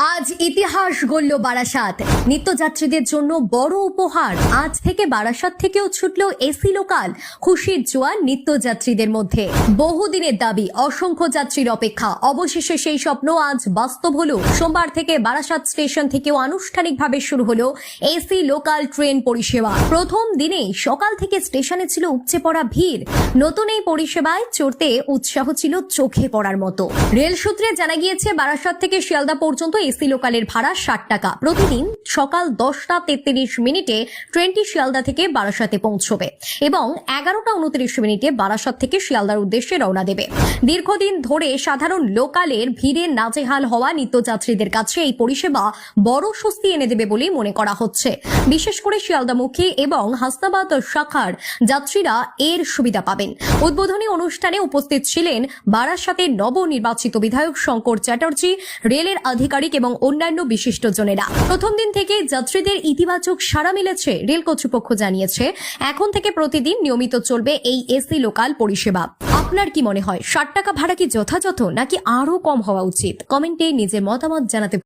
আজ ইতিহাস গড়ল বারাসাত। নিত্যযাত্রীদের জন্য বড় উপহার। আজ থেকে বারাসাত থেকেও ছুটল এসি লোকাল। খুশির জোয়ার নিত্যযাত্রীদের মধ্যে। বহুদিনের দাবি, অসংখ্য যাত্রীর অপেক্ষা, অবশেষে সেই স্বপ্ন আজ বাস্তব হলো। সোমবার থেকে বারাসাত স্টেশন থেকেও আনুষ্ঠানিকভাবে শুরু হলো এসি লোকাল ট্রেন পরিষেবা। প্রথম দিনেই সকাল থেকে স্টেশনে ছিল উপচে পড়া ভিড়। নতুন এই পরিষেবায় চড়তে উৎসাহ ছিল চোখে পড়ার মতো। রেল সূত্রে জানা গিয়েছে, বারাসাত থেকে শিয়ালদা পর্যন্ত এসি লোকালের ভাড়া 60 টাকা। প্রতিদিন সকাল 10:33 ট্রেনটি শিয়ালদা থেকে বারাসাতে পৌঁছবে এবং 11:29 বারাসাত থেকে শিয়ালদার উদ্দেশ্যে রওনা দেবে। দীর্ঘদিন ধরে সাধারণ লোকালের ভিড়ে নাজেহাল হওয়া নিত্যযাত্রীদের কাছে এই পরিষেবা বড় স্বস্তি এনে দেবে বলেই মনে করা হচ্ছে। বিশেষ করে শিয়ালদামুখী এবং হাসনাবাদ শাখার যাত্রীরা এর সুবিধা পাবেন। উদ্বোধনী অনুষ্ঠানে উপস্থিত ছিলেন বারাসাতের নবনির্বাচিত বিধায়ক শঙ্কর চ্যাটার্জি, রেলের আধিকারিক এবং অন্যান্য বিশিষ্টজনেরা। প্রথম দিন থেকে যাত্রীদের ইতিবাচক সাড়া মিলেছে। রেল কর্তৃপক্ষ জানিয়েছে, এখন থেকে প্রতিদিন নিয়মিত চলবে এই এসি লোকাল পরিষেবা। আপনার কি মনে হয়, 60 টাকা ভাড়া কি যথাযথ নাকি আরো কম হওয়া উচিত? কমেন্টে নিজের মতামত জানাতে